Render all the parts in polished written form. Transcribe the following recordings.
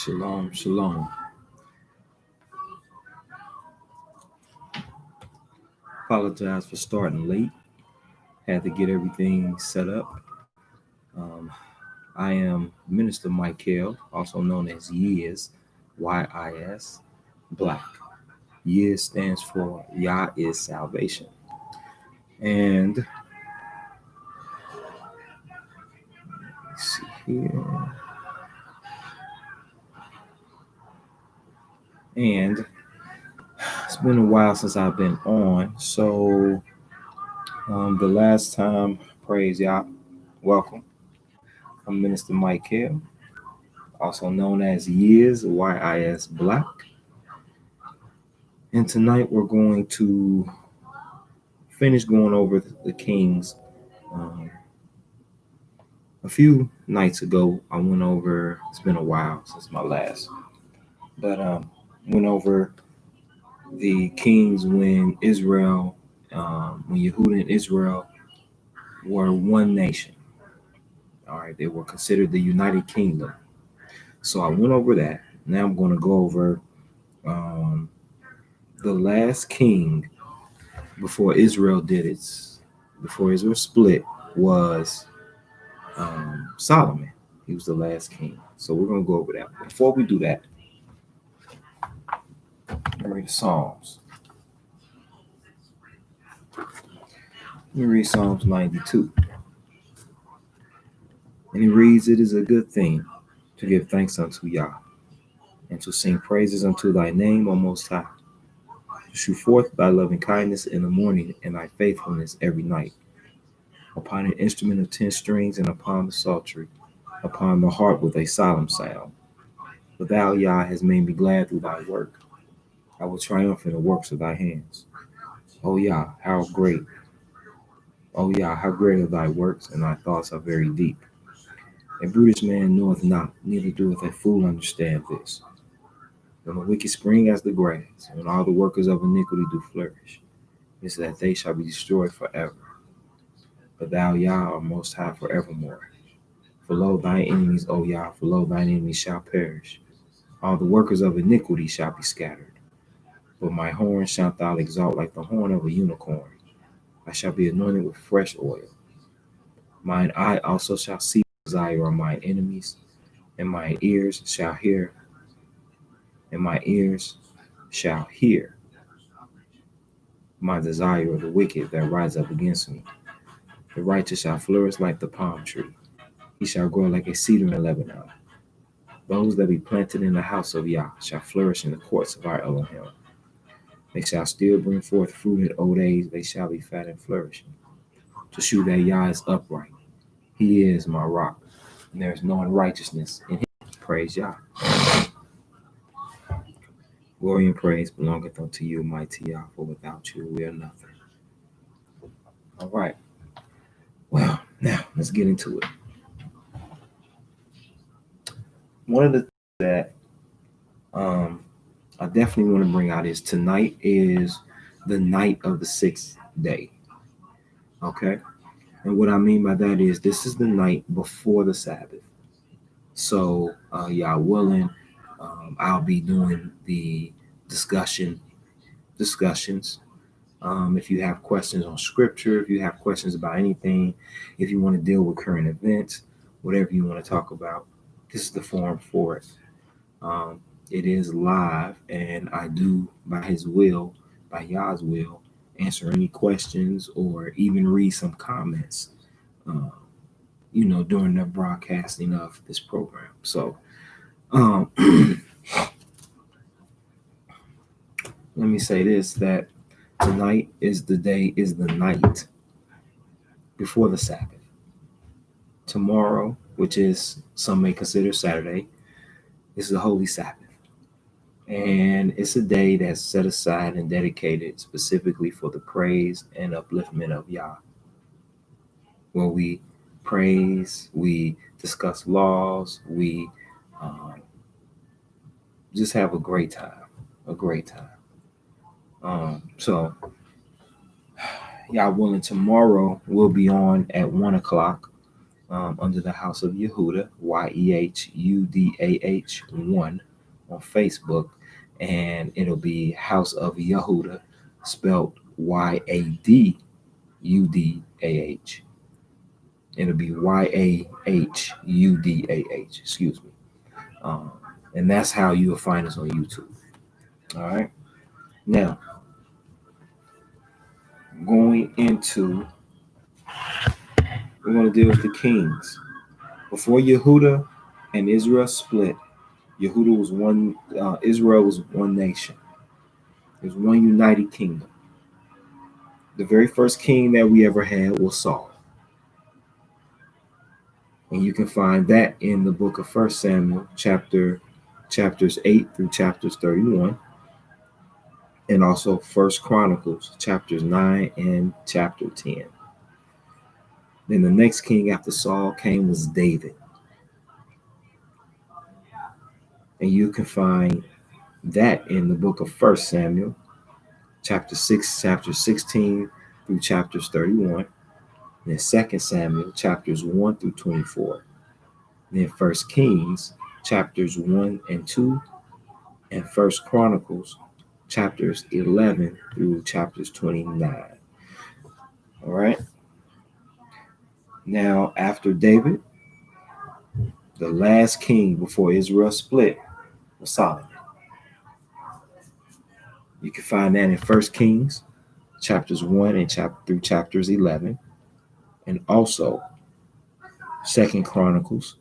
Shalom, shalom. Apologize for starting late. Had to get everything set up. I am Minister Mighty YAH Y.I.S, also known as YAH Y.I.S Blaq. YAH stands for Yah is salvation. And let's see here. And it's been a while since I've been on. So the last time, praise Yah, welcome. I'm Minister Mighty YAH Y.I.S, also known as YAH Y.I.S Blaq. And tonight we're going to finish going over the Kings. A few nights ago, I went over, it's been a while since my last, but went over the Kings when Israel, when Yehuda and Israel were one nation. All right, they were considered the United Kingdom. So I went over that. Now I'm going to go over the last king before Israel before Israel split was Solomon. He was the last king. So we're going to go over that. Before we do that, let me read the Psalms. Let me read Psalms 92. And he reads, "It is a good thing to give thanks unto Yah, and to sing praises unto thy name, O Most High, to shew forth thy loving kindness in the morning, and thy faithfulness every night, upon an instrument of 10 strings, and upon the psaltery, upon the harp with a solemn sound. For thou, Yah, hast made me glad through thy work. I will triumph in the works of thy hands. O Yah, how great! O Yah, how great are thy works, and thy thoughts are very deep. A brutish man knoweth not, neither doeth a fool understand this. When the wicked spring as the grass, when all the workers of iniquity do flourish, is that they shall be destroyed forever. But thou, Yah, art most high forevermore. For lo, thy enemies, O Yah, for lo, thine enemies shall perish. All the workers of iniquity shall be scattered. But my horn shalt thou exalt like the horn of a unicorn. I shall be anointed with fresh oil. Mine eye also shall see the desire of mine enemies, and my ears shall hear, my desire of the wicked that rise up against me. The righteous shall flourish like the palm tree. He shall grow like a cedar in Lebanon. Those that be planted in the house of Yah shall flourish in the courts of our Elohim. They shall still bring forth fruit in old age. They shall be fat and flourishing. To shew that Yah is upright. He is my rock, and there is no unrighteousness in him. Praise Yah. Glory and praise belongeth unto you, mighty Yah, for without you we are nothing. All right. Well, now let's get into it. One of the things that I definitely want to bring out is tonight is the night of the 6th day. Okay? And what I mean by that is this is the night before the Sabbath. So, Yah willing, I'll be doing the discussions. If you have questions on scripture, if you have questions about anything, if you want to deal with current events, whatever you want to talk about, this is the forum for it. It is live, and I do, by his will, by Yah's will, answer any questions or even read some comments, during the broadcasting of this program. So, let me say this, that tonight is the night before the Sabbath. Tomorrow, which is some may consider Saturday, is the Holy Sabbath. And it's a day that's set aside and dedicated specifically for the praise and upliftment of Yah, where we praise, we discuss laws, we just have a great time. So, Yah willing, tomorrow we'll be on at 1 o'clock under the House of Yehudah, YEHUDAH 1 on Facebook, and it'll be House of Yehudah, spelled YADUDAH. It'll be YAHUDAH, excuse me. And that's how you'll find us on YouTube. All right. Now, going into, we're going to deal with the kings. Before Yehudah and Israel split, Yehudah was one, Israel was one nation. It was one united kingdom. The very first king that we ever had was Saul. And you can find that in the book of 1 Samuel, chapters 8 through chapters 31. And also 1 Chronicles, chapters 9 and chapter 10. Then the next king after Saul came was David. And you can find that in the book of 1 Samuel, chapter 16 through chapters 31. Then 2 Samuel, chapters 1 through 24. Then 1 Kings, chapters 1 and 2. And 1 Chronicles, chapters 11 through chapters 29. All right. Now, after David, the last king before Israel split was Solomon. You can find that in 1 Kings, chapters 1 and through chapters 11. And also 2 Chronicles,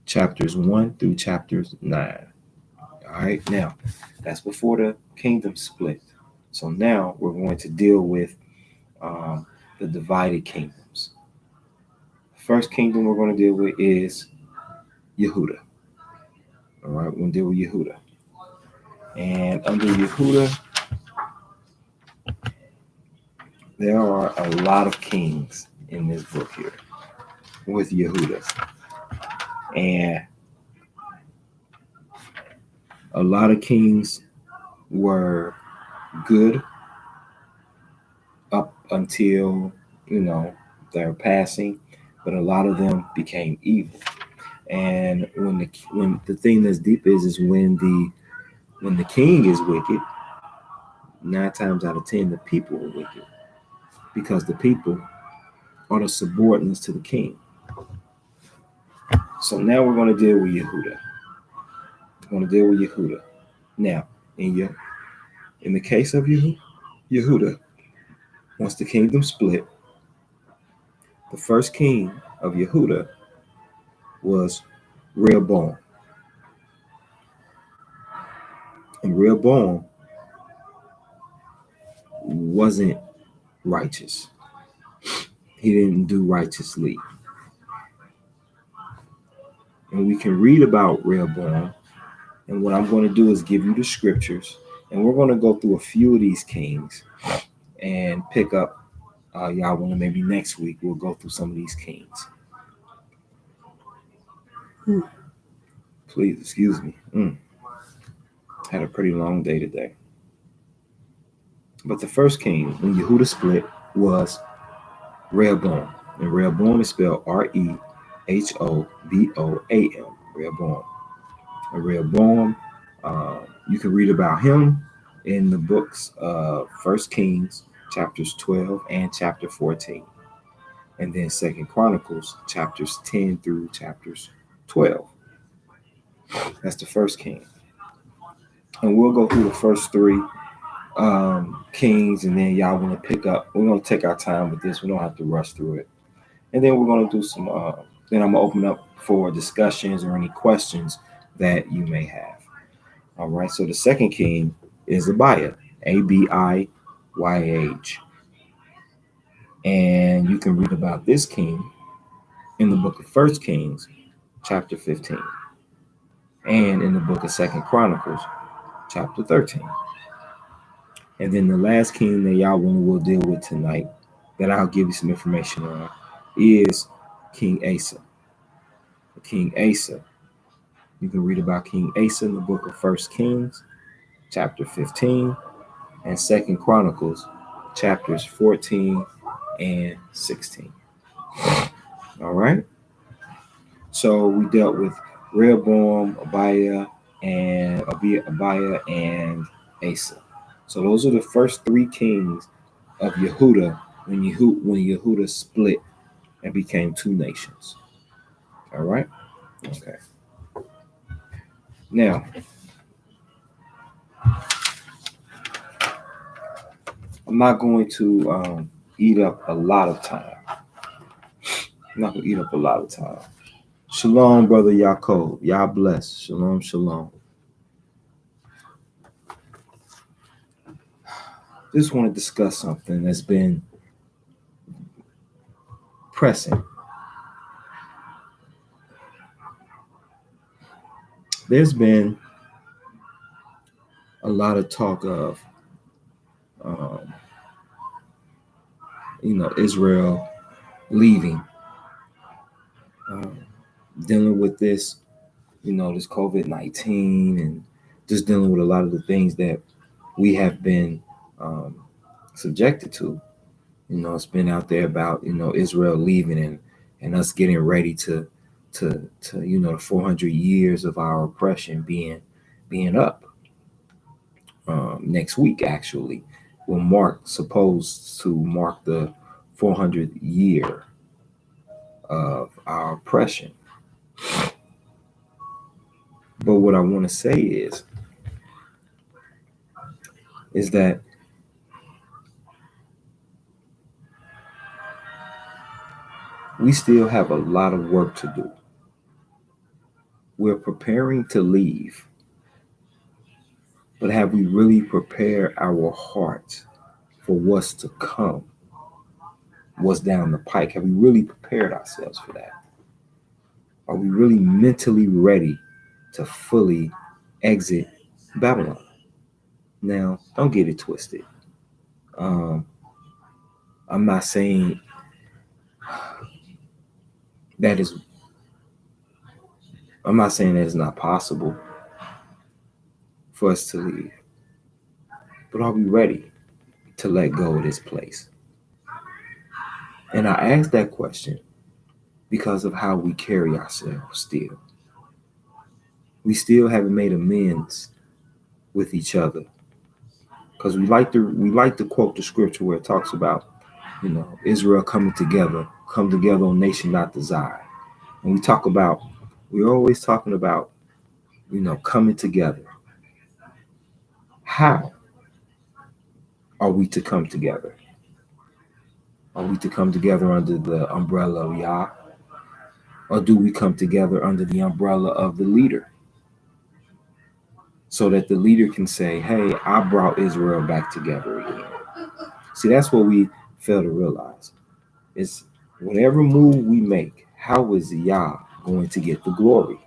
chapters 1 through chapters 9. All right, now that's before the kingdom split. So now we're going to deal with the divided kingdoms. The first kingdom we're going to deal with is Yehudah. All right, we're going to deal with Yehudah. And under Yehudah, there are a lot of kings in this book here with Yehudah. And a lot of kings were good up until, their passing, but a lot of them became evil. And when the thing that's deep is when the king is wicked, 9 times out of 10 the people are wicked, because the people are the subordinates to the king. So now we're going to deal with Yehudah. We're going to deal with Yehudah. Now, in the case of Yehudah, once the kingdom split, the first king of Yehudah was Rehoboam. And Rehoboam wasn't righteous. He didn't do righteously. And we can read about Rehoboam. And what I'm going to do is give you the scriptures. And we're going to go through a few of these kings and pick up y'all want to maybe next week we'll go through some of these kings. Please excuse me. Had a pretty long day today. But the first king when Yehudah split was Rehoboam. And Rehoboam is spelled Rehoboam. Rehoboam. And Rehoboam, you can read about him in the books of 1 Kings, chapters 12 and chapter 14. And then 2 Chronicles, chapters 10 through chapters 12. That's the first king. And we'll go through the first 3 kings, and then y'all want to pick up. We're going to take our time with this. We don't have to rush through it. And then we're going to do some, then I'm going to open up for discussions or any questions that you may have. All right. So the second king is Abiah, Abiah. And you can read about this king in the book of 1 Kings, chapter 15. And in the book of 2 Chronicles, chapter 13. And then the last king that y'all will deal with tonight, that I'll give you some information on, is King Asa. King Asa. You can read about King Asa in the book of 1 Kings, chapter 15, and 2 Chronicles, chapters 14 and 16. All right. So we dealt with Rehoboam, Abiah, and Asa. So those are the first three kings of Yehuda when Yehuda split and became two nations. All right. Okay. Now, I'm not going to eat up a lot of time. I'm not going to eat up a lot of time. Shalom, brother Yaakov. Yah bless. Shalom, shalom. Just want to discuss something that's been pressing. There's been a lot of talk of, um, Israel leaving, um, dealing with this, this COVID-19, and just dealing with a lot of the things that we have been subjected to. It's been out there about Israel leaving and us getting ready to the 400 years of our oppression being up. Next week actually supposed to mark the 400th year of our oppression. But what I want to say is that we still have a lot of work to do. We're preparing to leave, but have we really prepared our hearts for what's to come, what's down the pike? Have we really prepared ourselves for that? Are we really mentally ready to fully exit Babylon? Now, don't get it twisted. I'm not saying that is. I'm not saying that it's not possible for us to leave, but are we ready to let go of this place? And I ask that question because of how we carry ourselves still. We still haven't made amends with each other. Because we like to quote the scripture where it talks about, Israel come together on nation not desire. And we're always talking about, coming together. How are we to come together? Are we to come together under the umbrella of Yah? Or do we come together under the umbrella of the leader? So that the leader can say, hey, I brought Israel back together again. See, that's what we fail to realize. Is whatever move we make, how is Yah going to get the glory?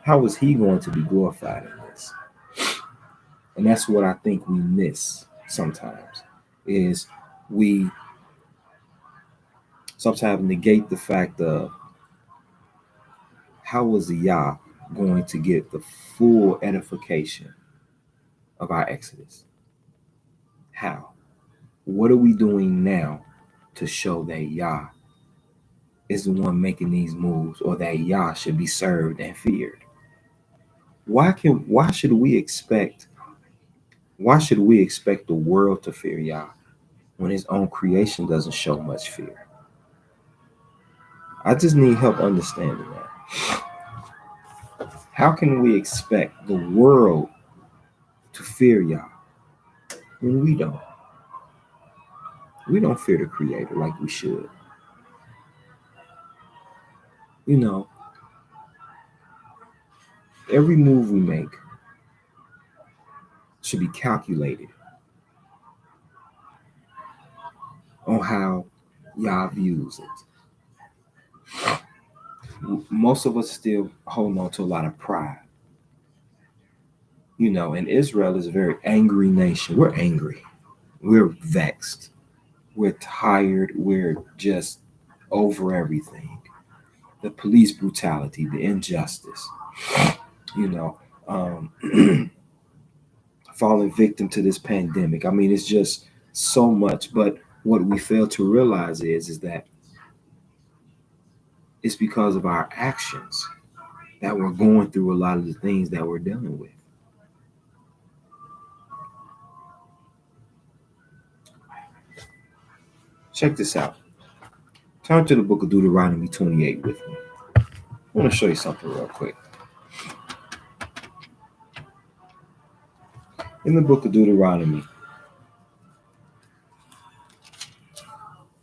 How is he going to be glorified in this? And that's what I think we miss sometimes, is we sometimes negate the fact of how is Yah going to get the full edification of our exodus? How? What are we doing now to show that Yah is the one making these moves, or that Yah should be served and feared? Why should we expect the world to fear Yah when his own creation doesn't show much fear? I just need help understanding that. How can we expect the world to fear Yah when we don't? We don't fear the Creator like we should. Every move we make should be calculated on how Yah views it. Most of us still hold on to a lot of pride. And Israel is a very angry nation. We're angry. We're vexed. We're tired. We're just over everything. The police brutality, the injustice, falling victim to this pandemic. I mean, it's just so much. But what we fail to realize is that It's because of our actions that we're going through a lot of the things that we're dealing with. Check this out. Turn to the book of Deuteronomy 28 with me. I want to show you something real quick. In the book of Deuteronomy,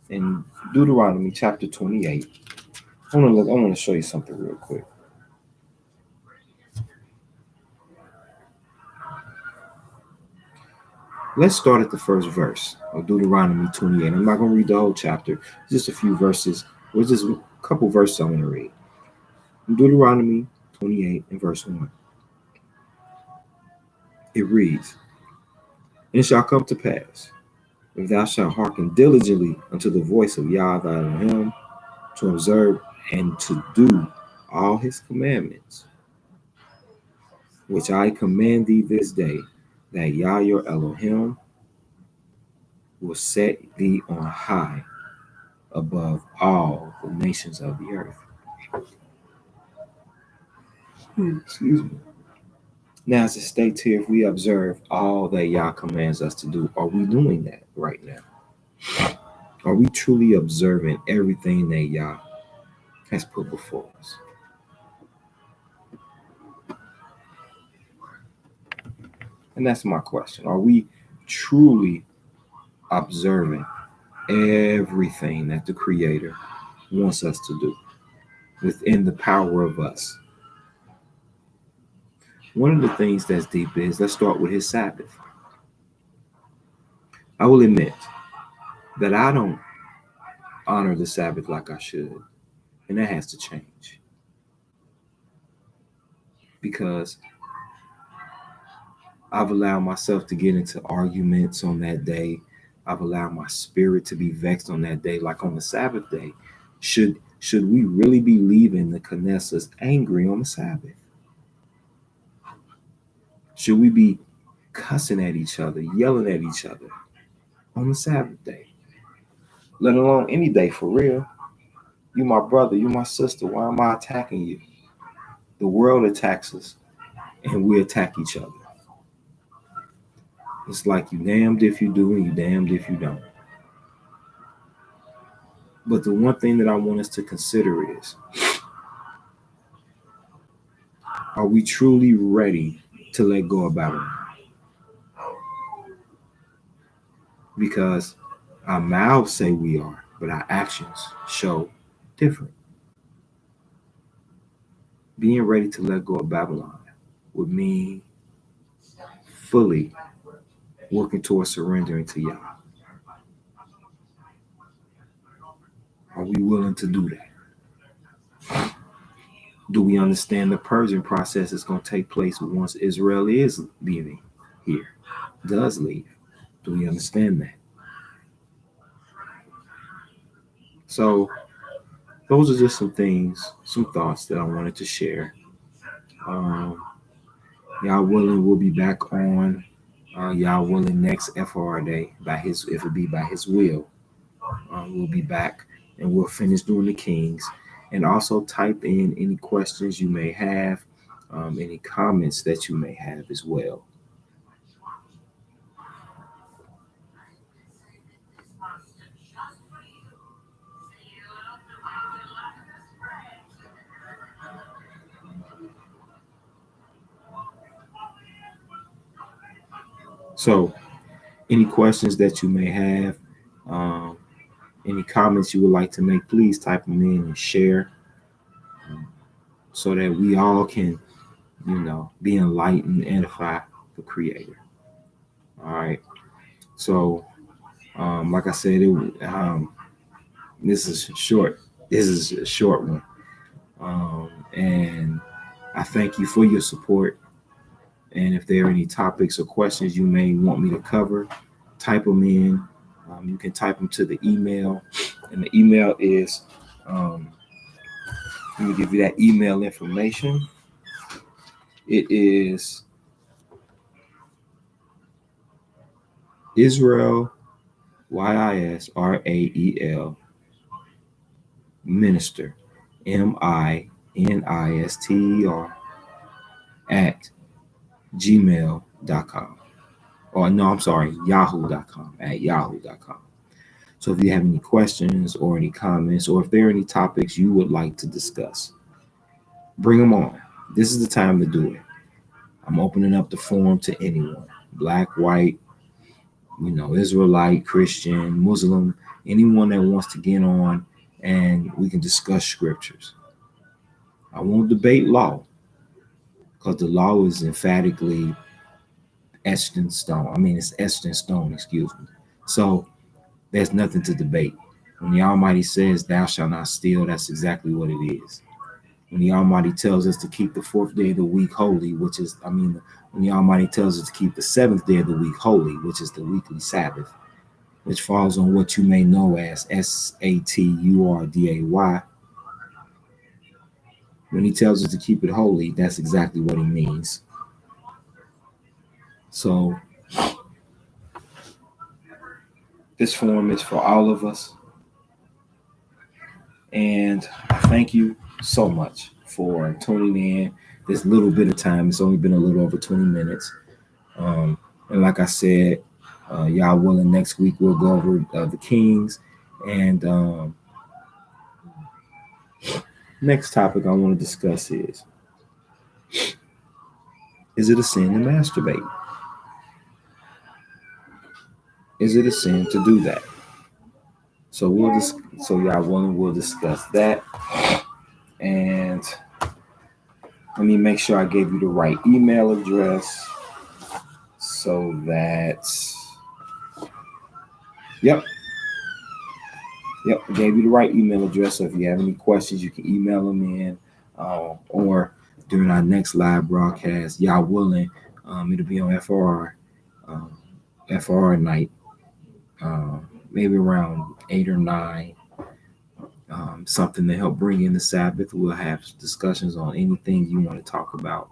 in Deuteronomy chapter 28, I want to show you something real quick. Let's start at the first verse of Deuteronomy 28. I'm not going to read the whole chapter, just a few verses. There's just a couple verses I want to read. In Deuteronomy 28 and verse 1, it reads, "And it shall come to pass, if thou shalt hearken diligently unto the voice of Yah thy Elohim, to observe and to do all his commandments, which I command thee this day, that Yah your Elohim will set thee on high above all the nations of the earth." Excuse me. Now, as it states here, if we observe all that Yah commands us to do, are we doing that right now? Are we truly observing everything that Yah has put before us? And that's my question. Are we truly observing everything that the Creator wants us to do within the power of us? One of the things that's deep is, let's start with his Sabbath. I will admit that I don't honor the Sabbath like I should, and that has to change. Because I've allowed myself to get into arguments on that day. I've allowed my spirit to be vexed on that day, like on the Sabbath day. Should we really be leaving the Knesset angry on the Sabbath? Should we be cussing at each other, yelling at each other on the Sabbath day? Let alone any day, for real. You my brother, you my sister. Why am I attacking you? The world attacks us, and we attack each other. It's like you damned if you do and you damned if you don't. But the one thing that I want us to consider is, are we truly ready to let go of Babylon? Because our mouths say we are, but our actions show different. Being ready to let go of Babylon would mean fully working towards surrendering to Yah. Are we willing to do that? Do we understand the purging process is going to take place once Israel is leaving here, does leave? Do we understand that? So those are just some things, some thoughts that I wanted to share. Yah willing, we'll be back on Yah willing next FR day if it be by his will. We'll be back and we'll finish doing the Kings. And also type in any questions you may have, any comments that you may have as well. So any questions that you may have, any comments you would like to make, please type them in and share, so that we all can, be enlightened and edify the Creator. All right. So, like I said, this is short. This is a short one. And I thank you for your support. And if there are any topics or questions you may want me to cover, type them in. You can type them to the email. And the email is, let me give you that email information. It is Israel, YIS, RAEL, minister MINISTER at gmail.com. Or no, I'm sorry, yahoo.com, at yahoo.com. So if you have any questions or any comments, or if there are any topics you would like to discuss, bring them on. This is the time to do it. I'm opening up the forum to anyone, black, white, Israelite, Christian, Muslim, anyone that wants to get on and we can discuss scriptures. I won't debate law because the law is emphatically etched in stone. It's etched in stone, excuse me. So there's nothing to debate. When the Almighty says, thou shalt not steal, that's exactly what it is. When the Almighty tells us to keep the fourth day of the week holy, when the Almighty tells us to keep the seventh day of the week holy, which is the weekly Sabbath, which falls on what you may know as SATURDAY. When he tells us to keep it holy, that's exactly what he means. So this forum is for all of us. And I thank you so much for tuning in this little bit of time. It's only been a little over 20 minutes. And like I said, y'all willing, next week we'll go over the Kings. And next topic I want to discuss is it a sin to masturbate? Is it a sin to do that? So y'all willing, we'll discuss that. And let me make sure I gave you the right email address so that, yep, I gave you the right email address. So if you have any questions, you can email them in, or during our next live broadcast, y'all willing, it'll be on FR night, maybe around 8 or 9. Something to help bring in the Sabbath. We'll have discussions on anything you want to talk about,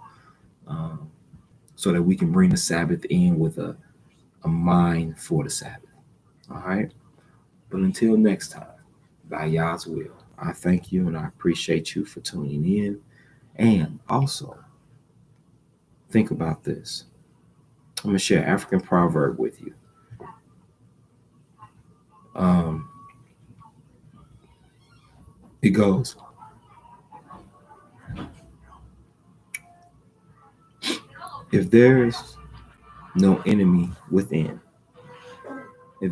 so that we can bring the Sabbath in with a mind for the Sabbath. All right. But until next time, by Yah's will, I thank you and I appreciate you for tuning in. And also, think about this. I'm going to share an African proverb with you. It goes, if there's no enemy within, then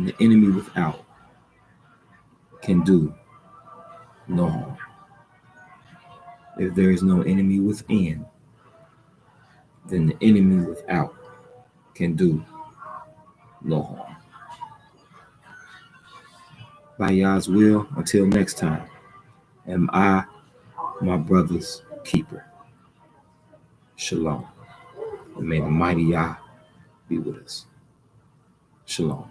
the enemy without can do no harm. If there is no enemy within, then the enemy without can do no harm. By Yah's will, until next time, am I my brother's keeper. Shalom. And may the mighty Yah be with us. Shalom.